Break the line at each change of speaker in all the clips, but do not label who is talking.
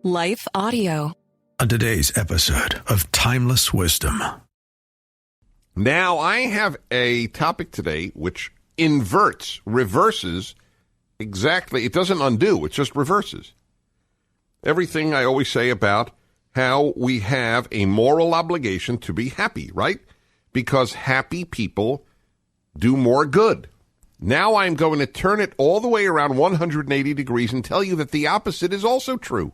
Life Audio.
On today's episode of Timeless Wisdom.
Now, I have a topic today which reverses exactly. It doesn't undo, it just reverses everything I always say about how we have a moral obligation to be happy, right? Because happy people do more good. Now I'm going to turn it all the way around 180 degrees and tell you that the opposite is also true.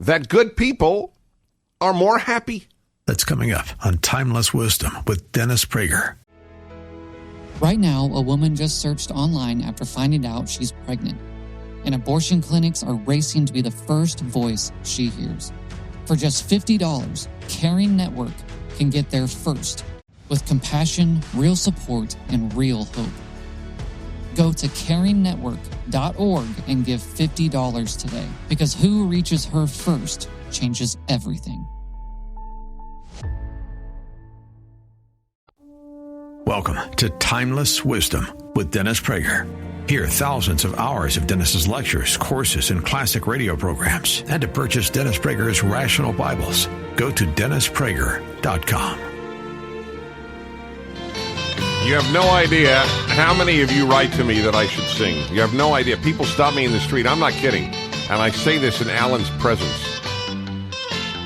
That good people are more happy.
That's coming up on Timeless Wisdom with Dennis Prager.
Right now, a woman just searched online after finding out she's pregnant. And abortion clinics are racing to be the first voice she hears. For just $50, Caring Network can get there first, with compassion, real support, and real hope. Go to caringnetwork.org and give $50 today, because who reaches her first changes everything.
Welcome to Timeless Wisdom with Dennis Prager. Hear thousands of hours of Dennis's lectures, courses, and classic radio programs. And to purchase Dennis Prager's Rational Bibles, go to DennisPrager.com.
You have no idea how many of you write to me that I should sing. You have no idea. People stop me in the street. I'm not kidding. And I say this in Alan's presence.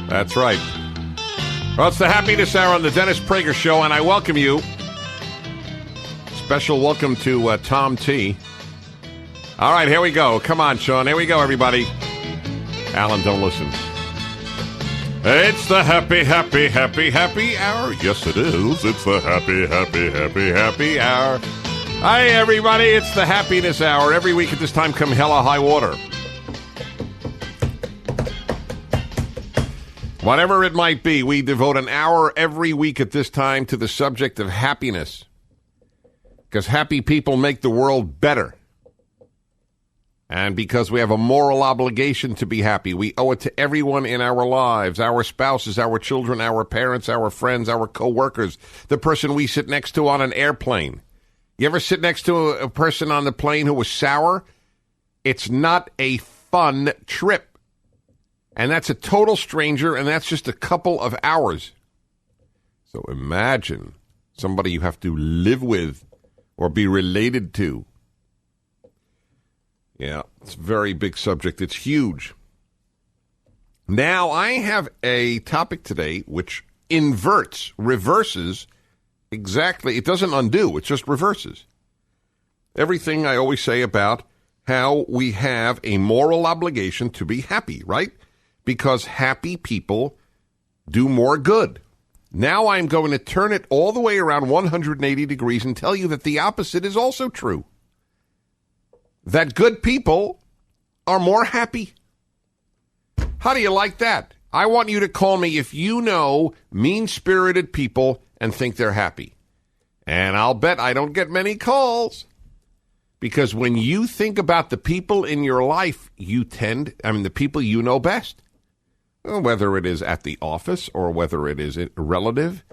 That's right. Well, it's the Happiness Hour on the Dennis Prager Show, and I welcome you. Special welcome to Tom T. All right, here we go. Come on, Sean. Here we go, everybody. Alan, don't listen. It's the happy hour. Yes, it is. It's the happy hour. Hi, everybody. It's the Happiness Hour. Every week at this time, come hell or high water. Whatever it might be, we devote an hour every week at this time to the subject of happiness. Because happy people make the world better. And because we have a moral obligation to be happy, we owe it to everyone in our lives, our spouses, our children, our parents, our friends, our co-workers, the person we sit next to on an airplane. You ever sit next to a person on the plane who was sour? It's not a fun trip. And that's a total stranger, and that's just a couple of hours. So imagine somebody you have to live with or be related to. Yeah, it's a very big subject. It's huge. Now, I have a topic today which reverses exactly. It doesn't undo, it just reverses everything I always say about how we have a moral obligation to be happy, right? Because happy people do more good. Now I'm going to turn it all the way around 180 degrees and tell you that the opposite is also true. That good people are more happy. How do you like that? I want you to call me if you know mean-spirited people and think they're happy. And I'll bet I don't get many calls. Because when you think about the people in your life, the people you know best. Whether it is at the office or whether it is a relative.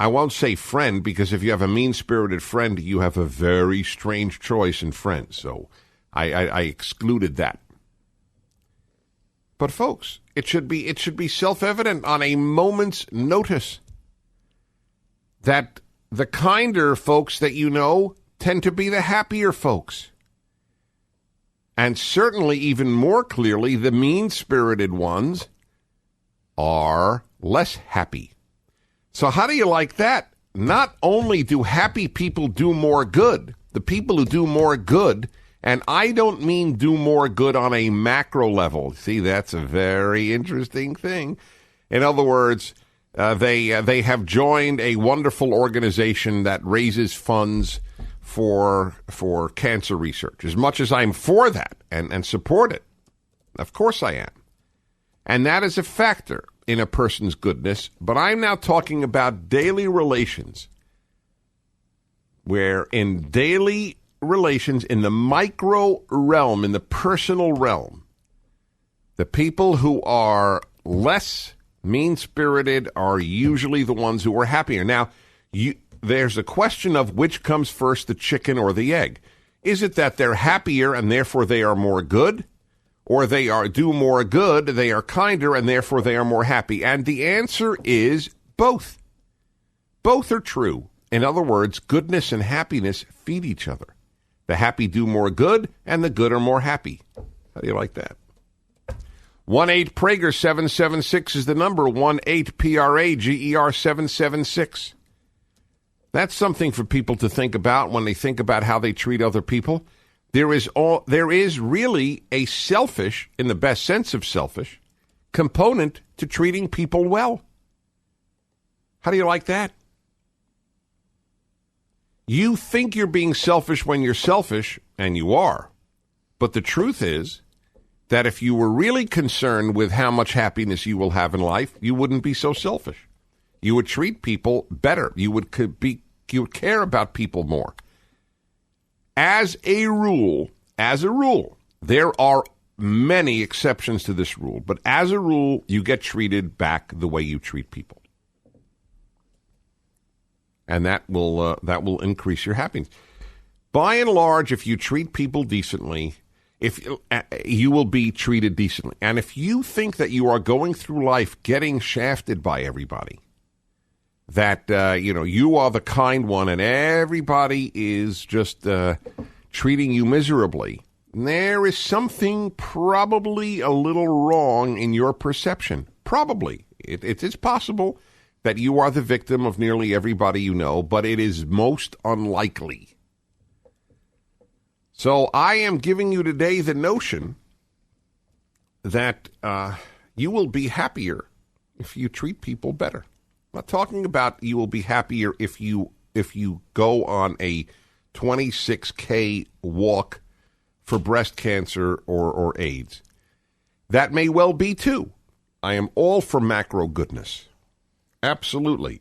I won't say friend, because if you have a mean-spirited friend, you have a very strange choice in friends. So I excluded that. But folks, it should be self-evident on a moment's notice that the kinder folks that you know tend to be the happier folks. And certainly, even more clearly, the mean-spirited ones are less happy. So how do you like that? Not only do happy people do more good, the people who do more good, and I don't mean do more good on a macro level. See, that's a very interesting thing. In other words, they have joined a wonderful organization that raises funds for cancer research. As much as I'm for that and support it, of course I am. And that is a factor in a person's goodness, but I'm now talking about daily relations, where in daily relations, in the micro realm, in the personal realm, the people who are less mean-spirited are usually the ones who are happier. Now, there's a question of which comes first, the chicken or the egg. Is it that they're happier and therefore they are more good? Or they do more good, they are kinder, and therefore they are more happy? And the answer is both. Both are true. In other words, goodness and happiness feed each other. The happy do more good, and the good are more happy. How do you like that? 1-8-PRAGER-776 is the number. 1-8-PRAGER-776. That's something for people to think about when they think about how they treat other people. There is really a selfish, in the best sense of selfish, component to treating people well. How do you like that? You think you're being selfish when you're selfish, and you are. But the truth is that if you were really concerned with how much happiness you will have in life, you wouldn't be so selfish. You would treat people better. You would care about people more. As a rule, there are many exceptions to this rule, but as a rule, you get treated back the way you treat people. And that will increase your happiness. By and large, if you treat people decently, you will be treated decently. And if you think that you are going through life getting shafted by everybody, that you are the kind one and everybody is just treating you miserably, there is something probably a little wrong in your perception. Probably. It is possible that you are the victim of nearly everybody you know, but it is most unlikely. So I am giving you today the notion that you will be happier if you treat people better. I'm not talking about you will be happier if you go on a 26K walk for breast cancer or AIDS. That may well be too. I am all for macro goodness. Absolutely.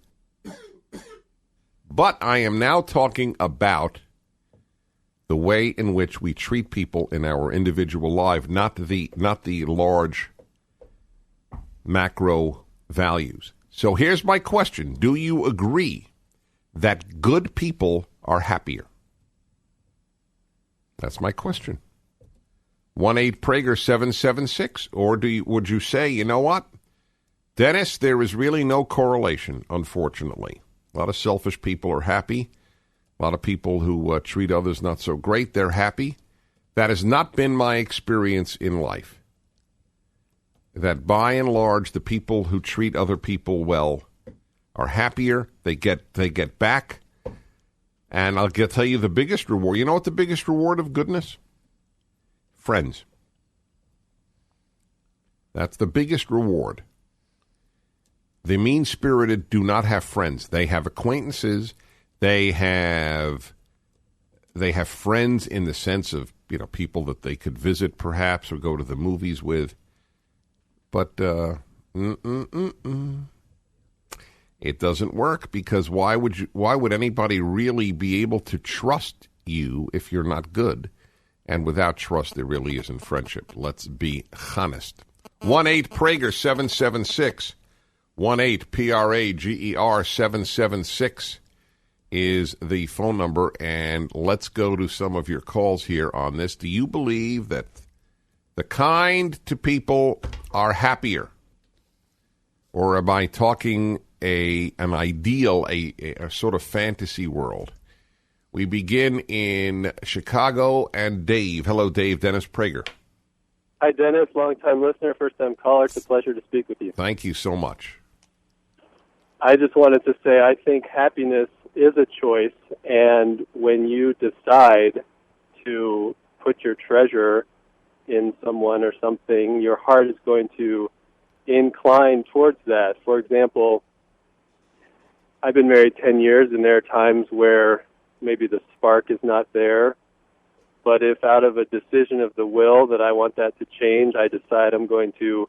But I am now talking about the way in which we treat people in our individual life, not the large macro values. So here's my question. Do you agree that good people are happier? That's my question. 1-8-PRAGER-776. Or would you say, you know what? Dennis, there is really no correlation, unfortunately. A lot of selfish people are happy. A lot of people who treat others not so great, they're happy. That has not been my experience in life. That by and large, the people who treat other people well are happier. They get back. And I'll tell you the biggest reward. You know what the biggest reward of goodness? Friends. That's the biggest reward. The mean-spirited do not have friends. They have acquaintances. They have friends in the sense of, people that they could visit perhaps or go to the movies with. But it doesn't work, because why would anybody really be able to trust you if you're not good? And without trust, there really isn't friendship. Let's be honest. 1-8-PRAGER-776. 1-8-PRAGER-776 is the phone number, and let's go to some of your calls here on this. Do you believe that the kind to people are happier? Or am I talking an ideal, a sort of fantasy world? We begin in Chicago, and Dave. Hello, Dave. Dennis Prager.
Hi, Dennis. Long-time listener, first-time caller. It's a pleasure to speak with you.
Thank you so much.
I just wanted to say I think happiness is a choice, and when you decide to put your treasure in someone or something, your heart is going to incline towards that. For example, I've been married 10 years, and there are times where maybe the spark is not there, but if out of a decision of the will that I want that to change, I decide I'm going to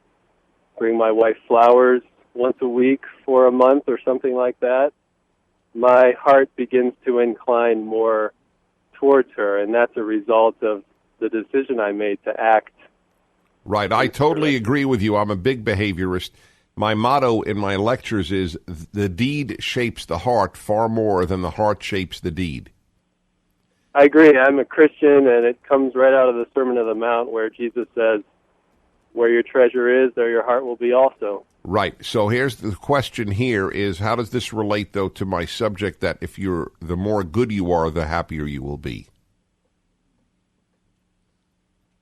bring my wife flowers once a week for a month or something like that, my heart begins to incline more towards her, and that's a result of the decision I made to act.
Right. I totally agree with you. I'm a big behaviorist. My motto in my lectures is the deed shapes the heart far more than the heart shapes the deed.
I agree. I'm a Christian, and it comes right out of the Sermon on the Mount where Jesus says, where your treasure is, there your heart will be also.
Right. So here's the question here is, how does this relate, though, to my subject that if you're, the more good you are, the happier you will be?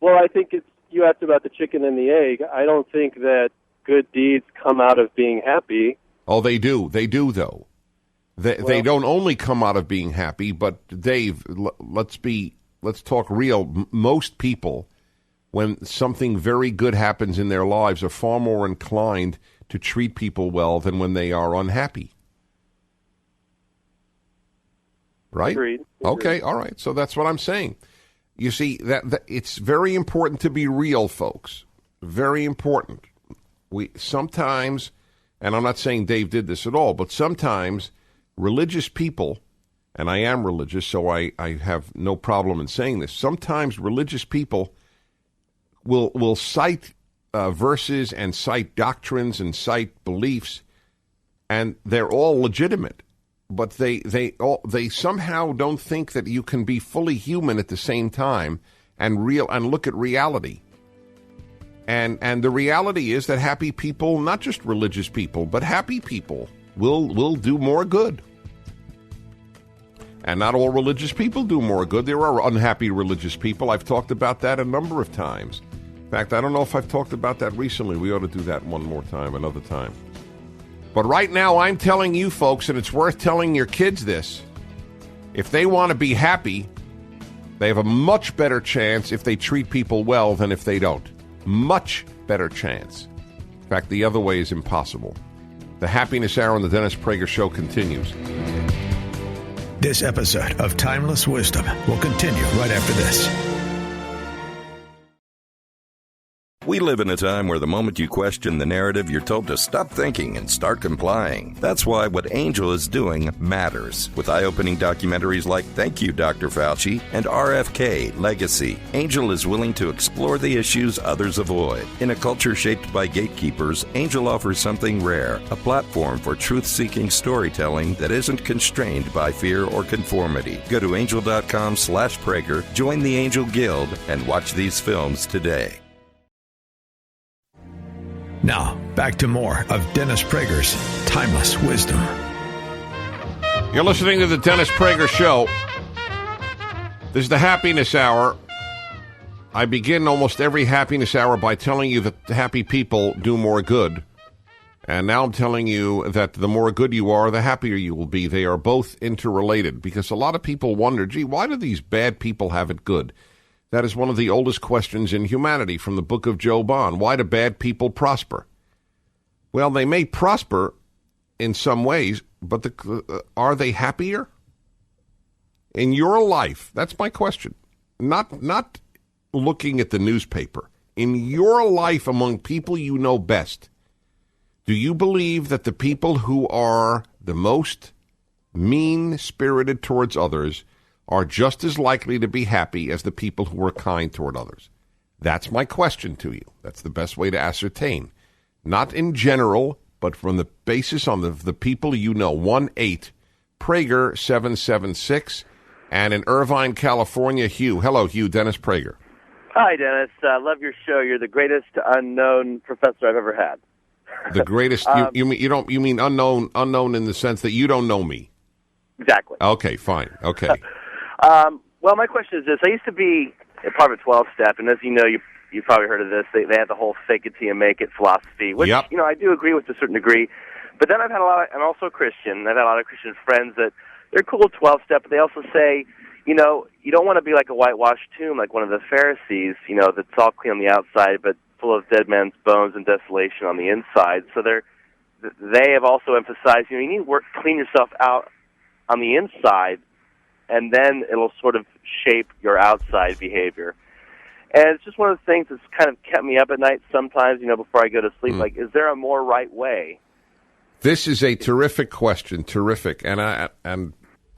Well, I think you asked about the chicken and the egg. I don't think that good deeds come out of being happy.
Oh, they do. They do, though. They don't only come out of being happy, but Dave, let's talk real. Most people, when something very good happens in their lives, are far more inclined to treat people well than when they are unhappy. Right?
Agreed.
Okay, all right. So that's what I'm saying. You see, that it's very important to be real, folks. Very important. We sometimes, and I'm not saying Dave did this at all, but sometimes religious people, and I am religious, so I have no problem in saying this, sometimes religious people will cite verses and cite doctrines and cite beliefs, and they're all legitimate. But they somehow don't think that you can be fully human at the same time and look at reality. And the reality is that happy people, not just religious people, but happy people will do more good. And not all religious people do more good. There are unhappy religious people. I've talked about that a number of times. In fact, I don't know if I've talked about that recently. We ought to do that one more time, another time. But right now, I'm telling you folks, and it's worth telling your kids this, if they want to be happy, they have a much better chance if they treat people well than if they don't. Much better chance. In fact, the other way is impossible. The Happiness Hour on the Dennis Prager Show continues.
This episode of Timeless Wisdom will continue right after this.
We live in a time where the moment you question the narrative, you're told to stop thinking and start complying. That's why what Angel is doing matters. With eye-opening documentaries like Thank You, Dr. Fauci and RFK Legacy, Angel is willing to explore the issues others avoid. In a culture shaped by gatekeepers, Angel offers something rare, a platform for truth-seeking storytelling that isn't constrained by fear or conformity. Go to angel.com/Prager, join the Angel Guild, and watch these films today.
Now, back to more of Dennis Prager's Timeless Wisdom.
You're listening to the Dennis Prager Show. This is the Happiness Hour. I begin almost every Happiness Hour by telling you that happy people do more good. And now I'm telling you that the more good you are, the happier you will be. They are both interrelated, because a lot of people wonder, gee, why do these bad people have it good? That is one of the oldest questions in humanity from the book of Job on. Why do bad people prosper? Well, they may prosper in some ways, but are they happier? In your life, that's my question. Not looking at the newspaper. In your life, among people you know best, do you believe that the people who are the most mean-spirited towards others are just as likely to be happy as the people who are kind toward others? That's my question to you. That's the best way to ascertain. Not in general, but from the basis on the people you know. 1-8-PRAGER-776. And in Irvine, California, Hugh. Hello, Hugh. Dennis Prager.
Hi, Dennis. Love your show. You're the greatest unknown professor I've ever had.
The greatest? You mean unknown in the sense that you don't know me?
Exactly.
Okay, fine. Okay.
Well, my question is this. I used to be a part of a 12-step, and as you know, you've probably heard of this. They had the whole fake it till you make it philosophy, which,
yep,
I do agree with to a certain degree. But then I've had I'm also a Christian. I've had a lot of Christian friends that they're cool 12-step, but they also say, you don't want to be like a whitewashed tomb, like one of the Pharisees, that's all clean on the outside, but full of dead men's bones and desolation on the inside. So they have also emphasized, you need to clean yourself out on the inside, and then it'll sort of shape your outside behavior. And it's just one of the things that's kind of kept me up at night sometimes, before I go to sleep. Like, is there a more right way?
This is a terrific question, terrific. And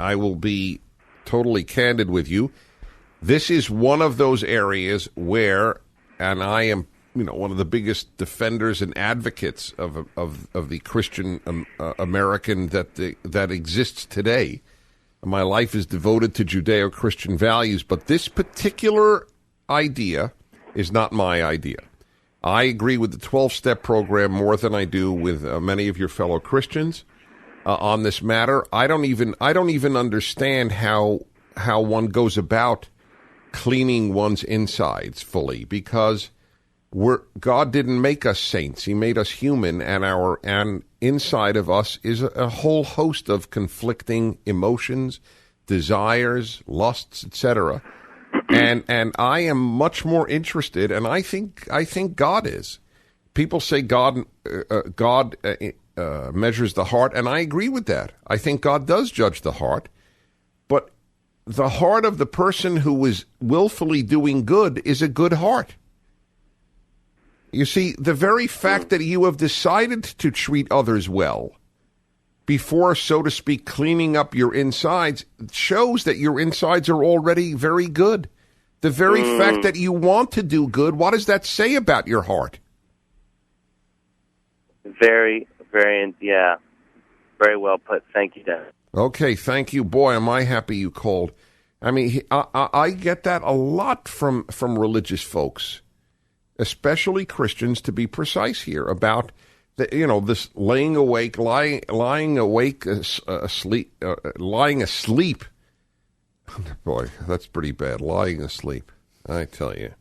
I will be totally candid with you. This is one of those areas where, and I am, one of the biggest defenders and advocates of the Christian American that exists today. My life is devoted to Judeo-Christian values, but this particular idea is not my idea. I agree with the 12-step program more than I do with many of your fellow Christians on this matter. I don't even understand how one goes about cleaning one's insides fully, because God didn't make us saints. He made us human, and inside of us is a whole host of conflicting emotions, desires, lusts, etc. And I am much more interested, and I think God is. People say God measures the heart, and I agree with that. I think God does judge the heart, but the heart of the person who is willfully doing good is a good heart. You see, the very fact that you have decided to treat others well before, so to speak, cleaning up your insides shows that your insides are already very good. The very fact that you want to do good, what does that say about your heart?
Very, very, yeah. Very well put. Thank you, Dennis.
Okay, thank you. Boy, am I happy you called. I mean, I get that a lot from religious folks, especially Christians, to be precise here, about this lying asleep. Boy, that's pretty bad. Lying asleep, I tell you.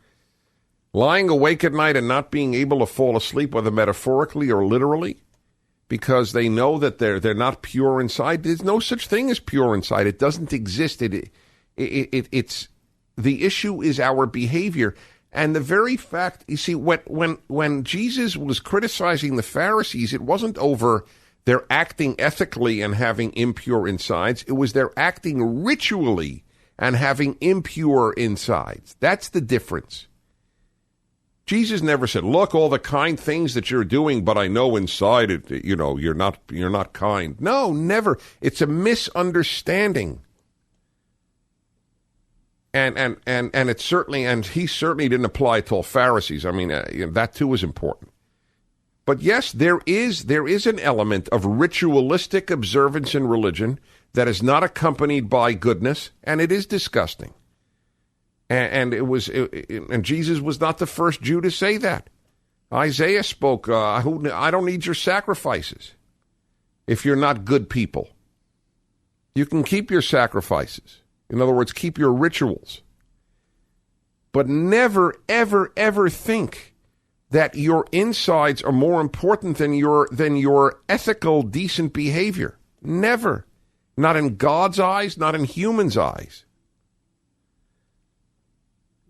Lying awake at night and not being able to fall asleep, whether metaphorically or literally, because they know that they're not pure inside. There's no such thing as pure inside. It doesn't exist. It's the issue is our behavior. And the very fact, you see, when Jesus was criticizing the Pharisees, it wasn't over their acting ethically and having impure insides. It was their acting ritually and having impure insides. That's the difference. Jesus never said, look, all the kind things that you're doing, but I know inside it, you're not kind. No, never. It's a misunderstanding. And it certainly, and he certainly didn't apply it to all Pharisees. I mean, that too is important. But yes, there is an element of ritualistic observance in religion that is not accompanied by goodness, and it is disgusting. And Jesus was not the first Jew to say that. Isaiah spoke, I don't need your sacrifices if you're not good people. You can keep your sacrifices. In other words, keep your rituals. But never, ever, ever think that your insides are more important than your ethical, decent behavior. Never. Not in God's eyes, not in humans' eyes.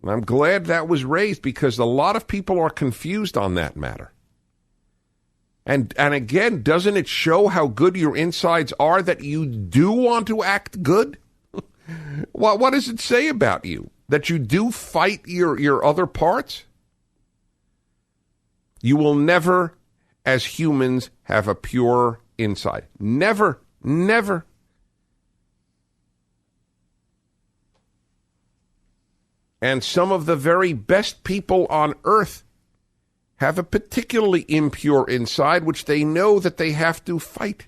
And I'm glad that was raised, because a lot of people are confused on that matter. And again, doesn't it show how good your insides are that you do want to act good? What does it say about you? That you do fight your other parts? You will never, as humans, have a pure inside. Never, never. And some of the very best people on earth have a particularly impure inside, which they know that they have to fight.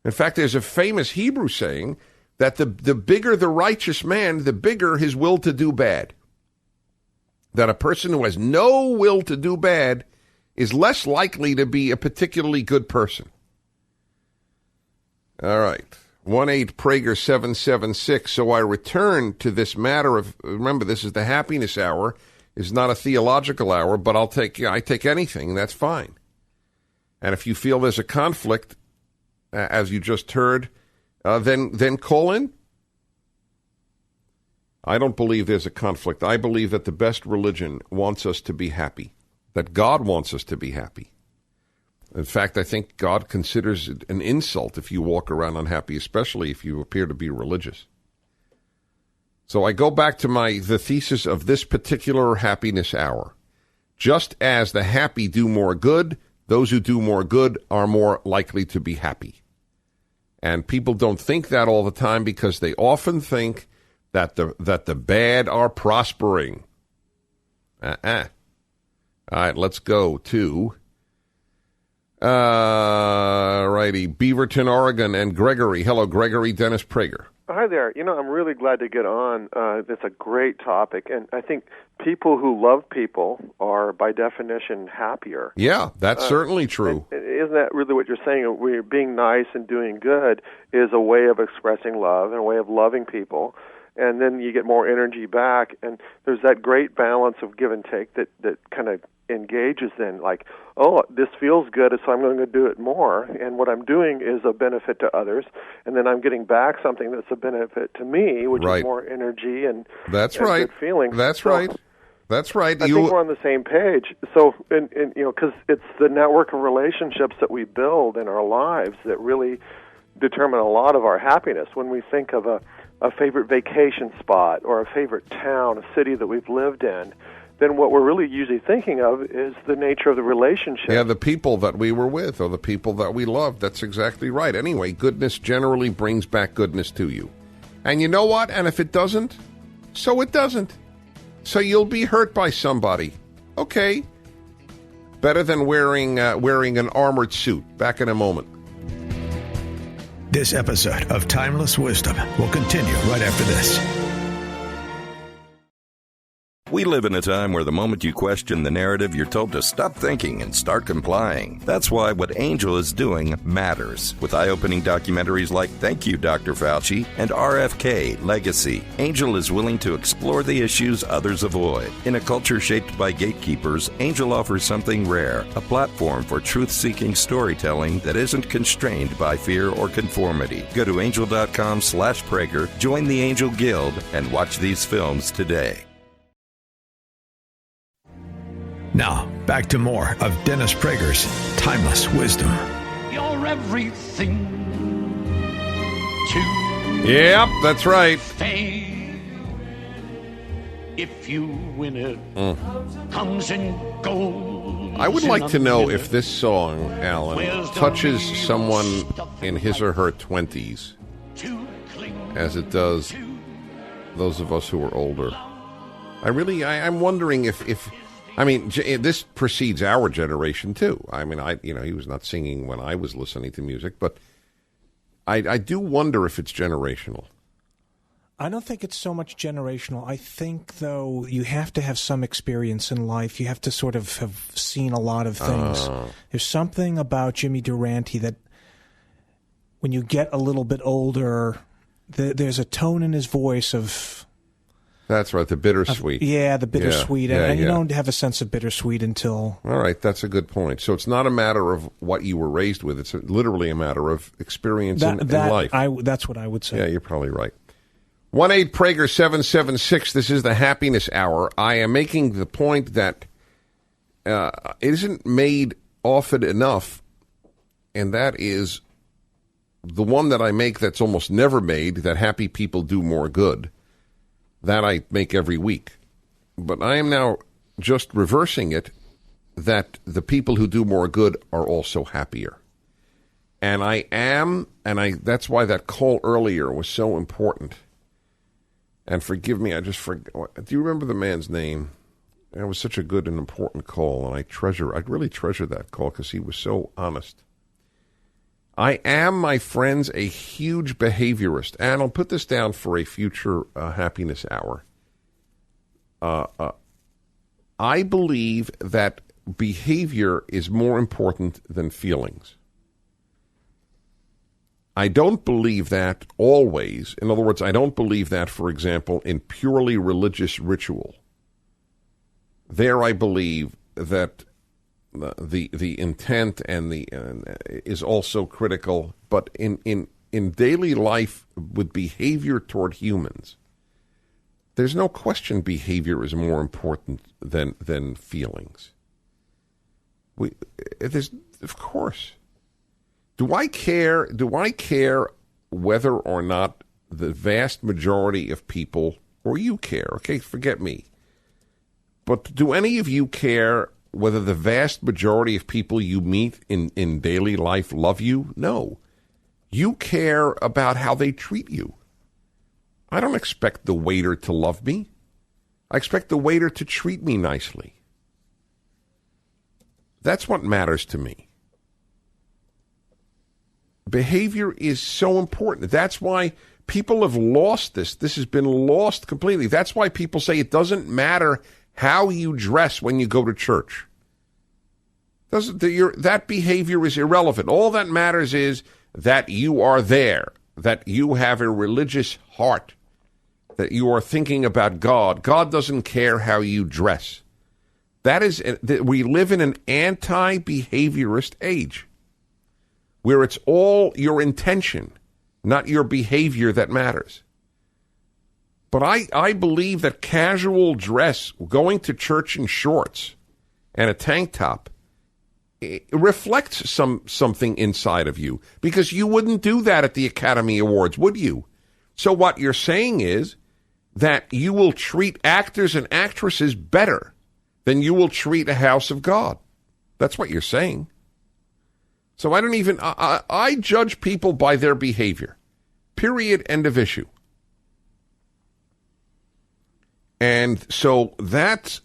In fact, there's a famous Hebrew saying that the bigger the righteous man, the bigger his will to do bad. That a person who has no will to do bad is less likely to be a particularly good person. All right. 1-8-Prager-776. So I return to this matter of, remember, this is the happiness hour. It's not a theological hour, but I take anything. That's fine. And if you feel there's a conflict, as you just heard, then call in. I don't believe there's a conflict. I believe that the best religion wants us to be happy, that God wants us to be happy. In fact, I think God considers it an insult if you walk around unhappy, especially if you appear to be religious. So I go back to the thesis of this particular happiness hour. Just as the happy do more good, those who do more good are more likely to be happy. And people don't think that all the time, because they often think that the bad are prospering. All right, let's go to Righty. Beaverton, Oregon, and Gregory. Hello, Gregory. Dennis Prager.
Hi there. I'm really glad to get on. It's a great topic, and I think people who love people are, by definition, happier.
Yeah, that's certainly true.
Isn't that really what you're saying? We're being nice and doing good is a way of expressing love and a way of loving people, and then you get more energy back, and there's that great balance of give and take that kind of engages in, like, oh, this feels good, so I'm going to do it more, and what I'm doing is a benefit to others, and then I'm getting back something that's a benefit to me, which is more energy and good feelings.
That's right. That's right.
I think we're on the same page. So, and because it's the network of relationships that we build in our lives that really determine a lot of our happiness. When we think of a favorite vacation spot or a favorite town, a city that we've lived in, then what we're really usually thinking of is the nature of the relationship.
Yeah, the people that we were with or the people that we loved. That's exactly right. Anyway, goodness generally brings back goodness to you. And you know what? And if it doesn't, so it doesn't. So you'll be hurt by somebody. Okay. Better than wearing an armored suit. Back in a moment.
This episode of Timeless Wisdom will continue right after this.
We live in a time where the moment you question the narrative, you're told to stop thinking and start complying. That's why what Angel is doing matters. With eye-opening documentaries like Thank You, Dr. Fauci and RFK Legacy, Angel is willing to explore the issues others avoid. In a culture shaped by gatekeepers, Angel offers something rare, a platform for truth-seeking storytelling that isn't constrained by fear or conformity. Go to angel.com/Prager, join the Angel Guild, and watch these films today.
Now, back to more of Dennis Prager's Timeless Wisdom.
You're everything to
Yep, that's right.
fame. If you win it, comes in gold.
I would like to know if this song, Alan, touches someone in his or her 20s as it does those of us who are older. I'm wondering if I mean, this precedes our generation, too. I mean, he was not singing when I was listening to music, but I do wonder if it's generational.
I don't think it's so much generational. I think, though, you have to have some experience in life. You have to sort of have seen a lot of things. There's something about Jimmy Durante that when you get a little bit older, there's a tone in his voice of...
That's right, the bittersweet.
The bittersweet. And you don't have a sense of bittersweet until... All
right, that's a good point. So it's not a matter of what you were raised with. It's literally a matter of experience in life.
That's what I would say.
Yeah, you're probably right. 1-8-Prager-776. This is the Happiness Hour. I am making the point that it isn't made often enough, and that is the one that I make that's almost never made, that happy people do more good. That I make every week. But I am now just reversing it, that the people who do more good are also happier. And that's why that call earlier was so important. And forgive me, I just forgot. Do you remember the man's name? It was such a good and important call, and I really treasure that call because he was so honest. I am, my friends, a huge behaviorist, and I'll put this down for a future happiness hour. I believe that behavior is more important than feelings. I don't believe that always. In other words, I don't believe that, for example, in purely religious ritual. There I believe that the intent and is also critical, but in daily life with behavior toward humans, there's no question behavior is more important than feelings. Of course. Do I care whether or not the vast majority of people, or you care? Okay, forget me. But do any of you care whether the vast majority of people you meet in daily life love you? No. You care about how they treat you. I don't expect the waiter to love me. I expect the waiter to treat me nicely. That's what matters to me. Behavior is so important. That's why people have lost this. This has been lost completely. That's why people say it doesn't matter how you dress when you go to church. That behavior is irrelevant. All that matters is that you are there, that you have a religious heart, that you are thinking about God. God doesn't care how you dress. We live in an anti-behaviorist age where it's all your intention, not your behavior, that matters. But I believe that casual dress, going to church in shorts and a tank top, it reflects something inside of you, because you wouldn't do that at the Academy Awards, would you? So what you're saying is that you will treat actors and actresses better than you will treat a house of God. That's what you're saying. So I judge people by their behavior. Period. End of issue. And so that's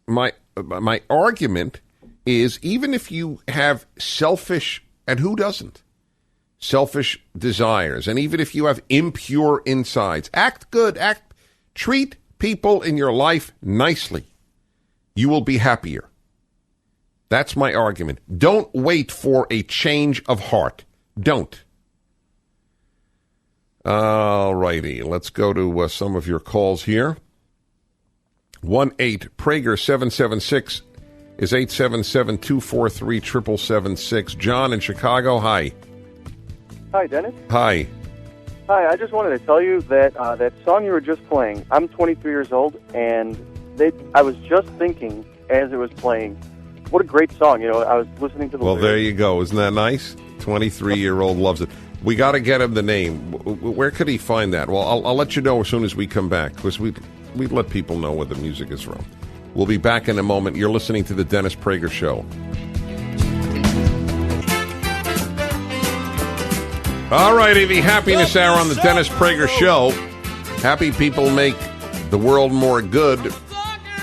my argument is, even if you have selfish, and who doesn't, selfish desires, and even if you have impure insides, act good, treat people in your life nicely. You will be happier. That's my argument. Don't wait for a change of heart. Don't. All righty. Let's go to some of your calls here. 1-8-PRAGER-776 is 877-243-7776. John in Chicago, hi.
Hi, Dennis.
Hi.
Hi, I just wanted to tell you that that song you were just playing, I'm 23 years old, and I was just thinking as it was playing, what a great song. You know, I was listening to the lyrics.
There you go. Isn't that nice? 23-year-old loves it. We got to get him the name. Where could he find that? Well, I'll let you know as soon as we come back, because we let people know where the music is from. We'll be back in a moment. You're listening to the Dennis Prager Show. All righty, the Happiness Hour on the Dennis Prager Show. Happy people make the world more good,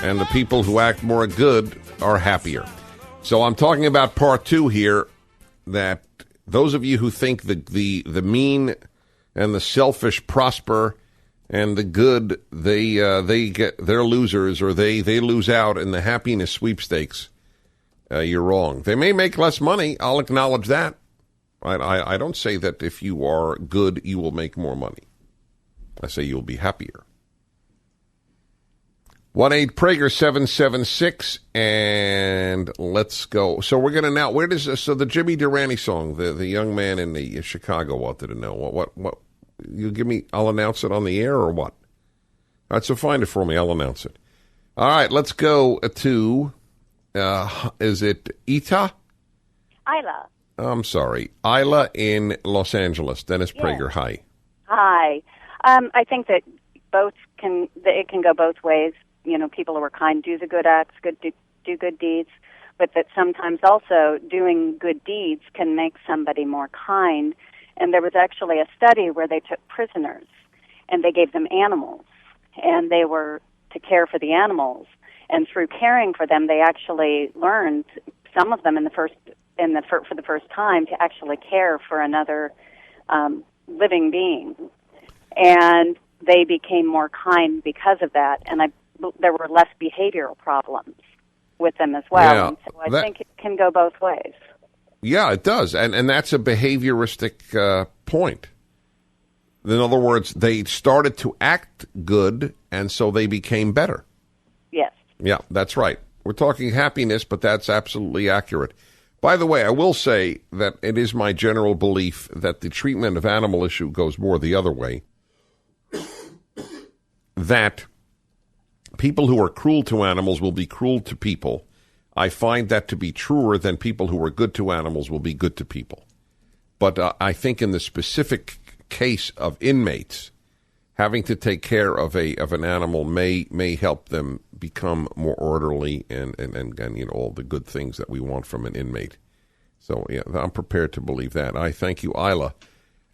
and the people who act more good are happier. So I'm talking about part two here, that those of you who think the mean and the selfish prosper and the good, they're losers, or they lose out in the happiness sweepstakes, you're wrong. They may make less money. I'll acknowledge that. I don't say that if you are good, you will make more money. I say you'll be happier. 1-8-PRAGER-776, and let's go. So we're going to now, the Jimmy Durante song, the young man in the Chicago wanted to know. What you give me, I'll announce it on the air, or what? All right, so find it for me, I'll announce it. All right, let's go to, is it Ita?
Isla.
I'm sorry, Isla in Los Angeles. Dennis Prager, hi.
Hi. I think that it can go both ways. You know, people who are kind do the good acts, do good deeds, but that sometimes also doing good deeds can make somebody more kind. And there was actually a study where they took prisoners and they gave them animals, and they were to care for the animals. And through caring for them, they actually learned, some of them for the first time, to actually care for another living being. And they became more kind because of that. And there were less behavioral problems with them as well.
Yeah,
and so I think it can go both ways.
Yeah, it does. And that's a behavioristic point. In other words, they started to act good, and so they became better.
Yes.
Yeah, that's right. We're talking happiness, but that's absolutely accurate. By the way, I will say that it is my general belief that the treatment of animal issue goes more the other way. That people who are cruel to animals will be cruel to people. I find that to be truer than people who are good to animals will be good to people. But I think in the specific case of inmates, having to take care of an animal may help them become more orderly and you know, all the good things that we want from an inmate. So yeah, I'm prepared to believe that. I thank you, Isla.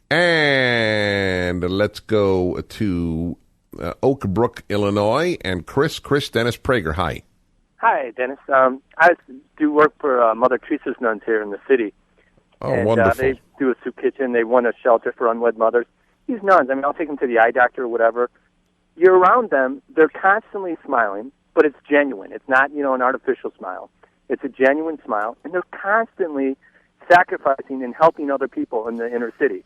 And let's go to Oak Brook, Illinois, and Chris, Dennis Prager, hi.
Hi, Dennis. I do work for Mother Teresa's nuns here in the city.
Oh, and, wonderful.
do a soup kitchen. They run a shelter for unwed mothers. These nuns, I mean, I'll take them to the eye doctor or whatever. You're around them. They're constantly smiling, but it's genuine. It's not, an artificial smile. It's a genuine smile, and they're constantly sacrificing and helping other people in the inner city.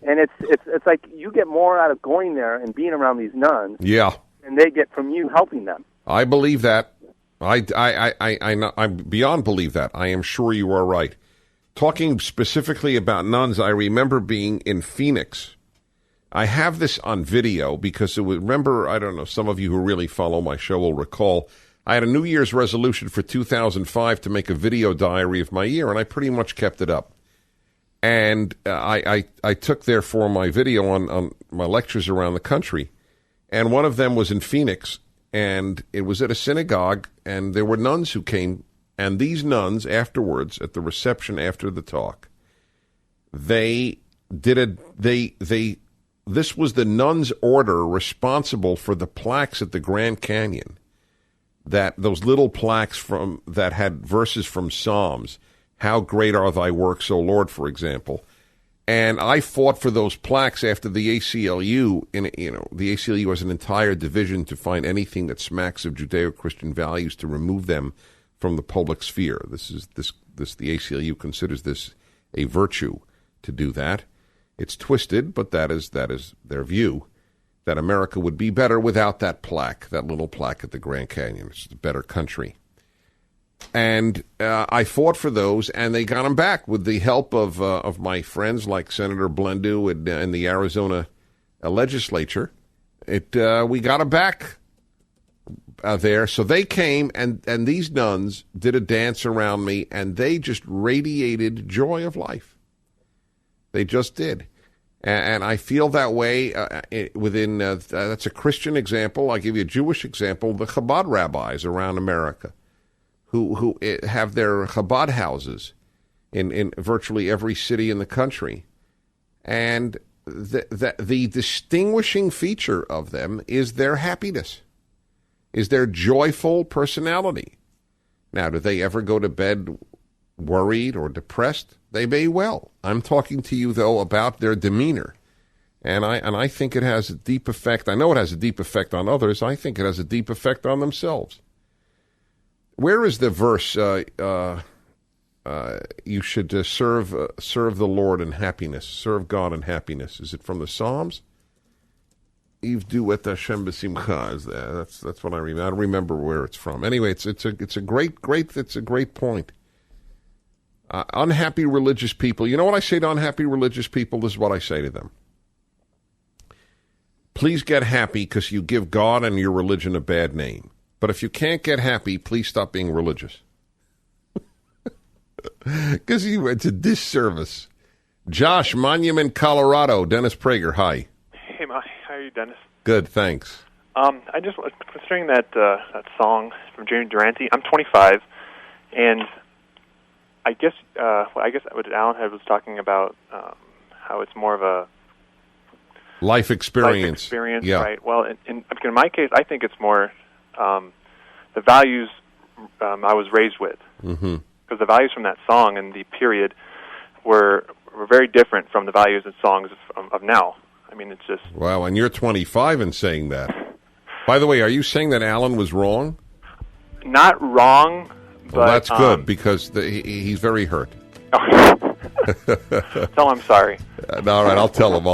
And it's like you get more out of going there and being around these nuns than they get from you helping them.
I believe that. I beyond believe that. I am sure you are right. Talking specifically about nuns, I remember being in Phoenix. I have this on video because remember, I don't know, some of you who really follow my show will recall, I had a New Year's resolution for 2005 to make a video diary of my year, and I pretty much kept it up. And I took, therefore, my video on my lectures around the country, and one of them was in Phoenix, and it was at a synagogue, and there were nuns who came, and these nuns, afterwards, at the reception after the talk, this was the nuns' order responsible for the plaques at the Grand Canyon, that those little plaques that had verses from Psalms, "How great are thy works, O Lord," for example. And I fought for those plaques after the ACLU. The ACLU has an entire division to find anything that smacks of Judeo-Christian values to remove them from the public sphere. The ACLU considers this a virtue to do that. It's twisted, but that is their view, that America would be better without that plaque, that little plaque at the Grand Canyon. It's a better country. And I fought for those, and they got them back with the help of my friends like Senator Blendu in the Arizona legislature. We got them back there. So they came, and these nuns did a dance around me, and they just radiated joy of life. They just did. And I feel that way within, that's a Christian example. I'll give you a Jewish example, the Chabad rabbis around America who have their Chabad houses in virtually every city in the country. And the distinguishing feature of them is their happiness, is their joyful personality. Now, do they ever go to bed worried or depressed? They may well. I'm talking to you, though, about their demeanor. And I think it has a deep effect. I know it has a deep effect on others. I think it has a deep effect on themselves. Where is the verse, you should serve the Lord in happiness, serve God in happiness? Is it from the Psalms? Ivdu et Hashem b'simcha is there. That's what I remember. I don't remember where it's from. Anyway, it's a great point. Unhappy religious people. You know what I say to unhappy religious people? This is what I say to them. Please get happy because you give God and your religion a bad name. But if you can't get happy, please stop being religious. Because it's a disservice. Josh, Monument, Colorado. Dennis Prager, hi.
Hey, how are you, Dennis?
Good, thanks.
I just was considering that song from Jimmy Durante. I'm 25, and I guess what Alan had was talking about how it's more of a
life experience. Yeah.
Right. Well, in my case, I think it's more the values I was raised with, because the values from that song and the period were very different from the values and songs of now. I mean, it's just
wow. And you're 25 and saying that. By the way, are you saying that Alan was wrong?
Not wrong.
Well, that's good, because he's very hurt.
Tell him I'm sorry.
All right, I'll tell him.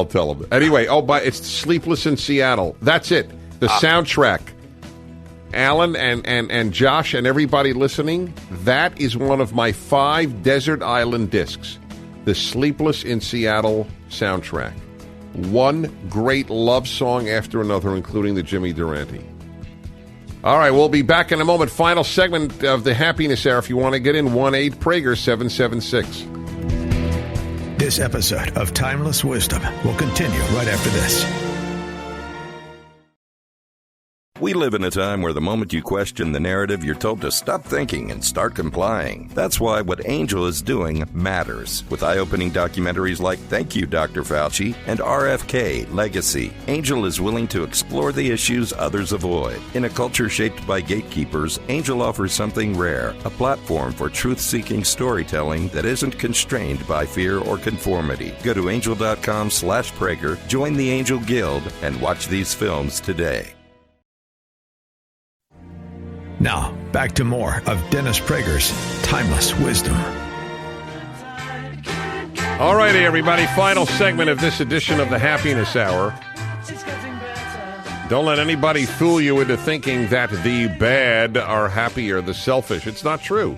Anyway, it's Sleepless in Seattle. That's it. The soundtrack. Alan and Josh and everybody listening, that is one of my 5 Desert Island discs. The Sleepless in Seattle soundtrack. One great love song after another, including the Jimmy Durante. All right, we'll be back in a moment. Final segment of the Happiness Hour. If you want to get in, 1-8-PRAGER-776.
This episode of Timeless Wisdom will continue right after this.
We live in a time where the moment you question the narrative, you're told to stop thinking and start complying. That's why what Angel is doing matters. With eye-opening documentaries like Thank You, Dr. Fauci and RFK Legacy, Angel is willing to explore the issues others avoid. In a culture shaped by gatekeepers, Angel offers something rare, a platform for truth-seeking storytelling that isn't constrained by fear or conformity. Go to angel.com/Prager, join the Angel Guild, and watch these films today.
Now, back to more of Dennis Prager's Timeless Wisdom.
All righty, everybody. Final segment of this edition of the Happiness Hour. Don't let anybody fool you into thinking that the bad are happy or the selfish. It's not true.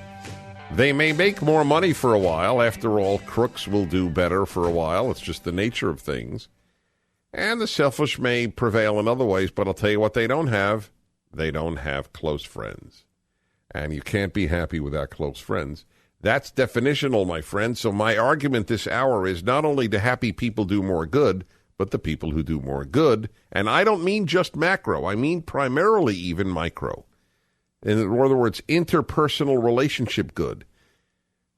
They may make more money for a while. After all, crooks will do better for a while. It's just the nature of things. And the selfish may prevail in other ways, but I'll tell you what they don't have. They don't have close friends. And you can't be happy without close friends. That's definitional, my friend. So my argument this hour is not only do happy people do more good, but the people who do more good. And I don't mean just macro. I mean primarily even micro. In other words, interpersonal relationship good.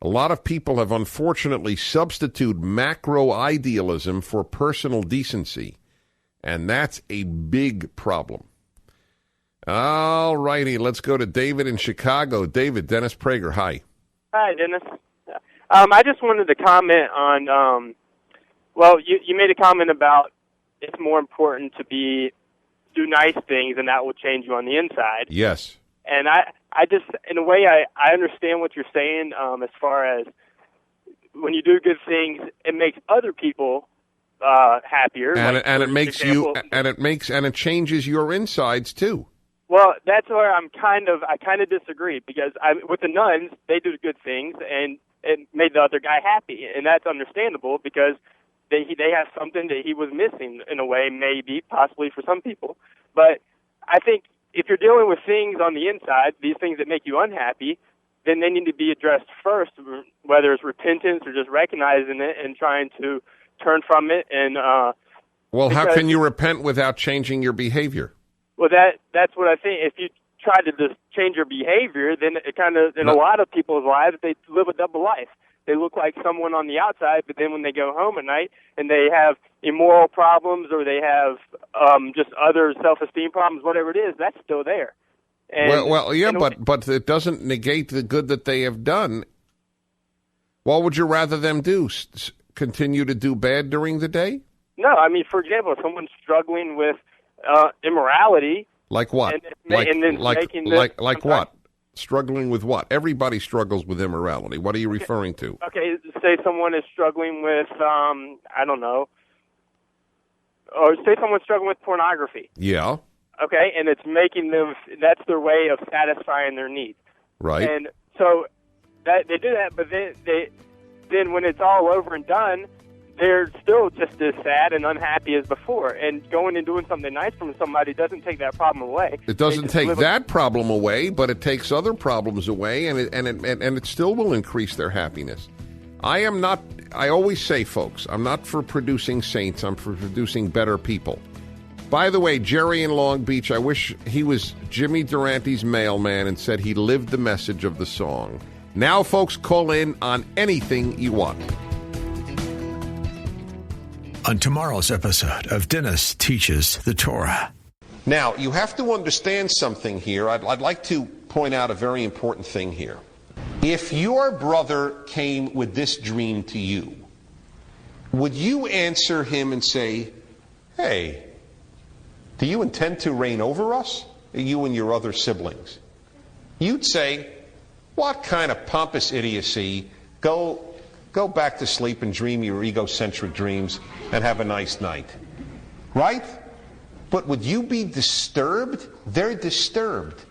A lot of people have unfortunately substituted macro idealism for personal decency. And that's a big problem. All righty, let's go to David in Chicago. David, Dennis Prager, hi.
Hi, Dennis. I just wanted to comment on, you made a comment about it's more important to do nice things, and that will change you on the inside.
Yes.
And I just, in a way, I understand what you're saying as far as when you do good things, it makes other people happier.
And
it
changes your insides, too.
Well, that's where I kind of disagree, because with the nuns, they do good things, and it made the other guy happy, and that's understandable because they have something that he was missing in a way, maybe, possibly for some people. But I think if you're dealing with things on the inside, these things that make you unhappy, then they need to be addressed first, whether it's repentance or just recognizing it and trying to turn from it. And
how can you repent without changing your behavior?
Well, that's what I think. If you try to just change your behavior, then it kind of, in a lot of people's lives, they live a double life. They look like someone on the outside, but then when they go home at night and they have immoral problems or they have just other self-esteem problems, whatever it is, that's still there. And,
but it doesn't negate the good that they have done. What would you rather them do? Continue to do bad during the day?
No, I mean, for example, if someone's struggling with immorality.
Like what? Like what? Struggling with what? Everybody struggles with immorality. What are you referring to?
Okay, say someone is struggling with, I don't know, or say someone's struggling with pornography.
Yeah.
Okay, and it's making them, that's their way of satisfying their needs.
Right.
And so they do that, but then when it's all over and done, they're still just as sad and unhappy as before. And going and doing something nice from somebody doesn't take that problem away.
It doesn't take that problem away, but it takes other problems away, and it still will increase their happiness. I always say, folks, I'm not for producing saints. I'm for producing better people. By the way, Jerry in Long Beach, I wish he was Jimmy Durante's mailman and said he lived the message of the song. Now, folks, call in on anything you want.
On tomorrow's episode of Dennis Teaches the Torah.
Now, you have to understand something here. I'd like to point out a very important thing here. If your brother came with this dream to you, would you answer him and say, hey, do you intend to reign over us, you and your other siblings? You'd say, what kind of pompous idiocy? Go back to sleep and dream your egocentric dreams and have a nice night. Right? But would you be disturbed? They're disturbed.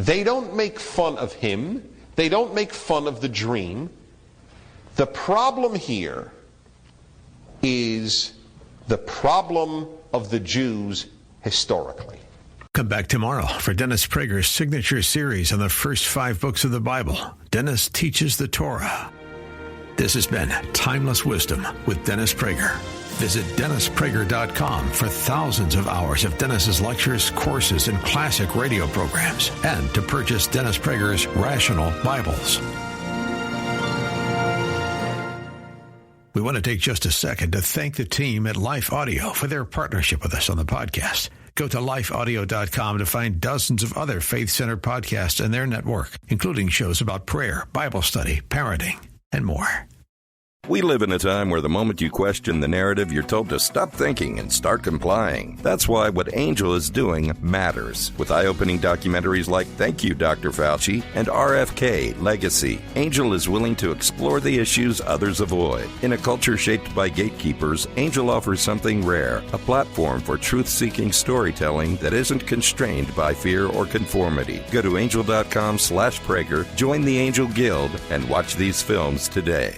They don't make fun of him. They don't make fun of the dream. The problem here is the problem of the Jews historically.
Come back tomorrow for Dennis Prager's signature series on the first 5 books of the Bible. Dennis Teaches the Torah. This has been Timeless Wisdom with Dennis Prager. Visit DennisPrager.com for thousands of hours of Dennis's lectures, courses, and classic radio programs, and to purchase Dennis Prager's Rational Bibles. We want to take just a second to thank the team at Life Audio for their partnership with us on the podcast. Go to lifeaudio.com to find dozens of other faith-centered podcasts in their network, including shows about prayer, Bible study, parenting, and more.
We live in a time where the moment you question the narrative, you're told to stop thinking and start complying. That's why what Angel is doing matters. With eye-opening documentaries like Thank You, Dr. Fauci and RFK Legacy, Angel is willing to explore the issues others avoid. In a culture shaped by gatekeepers, Angel offers something rare, a platform for truth-seeking storytelling that isn't constrained by fear or conformity. Go to angel.com/Prager, join the Angel Guild, and watch these films today.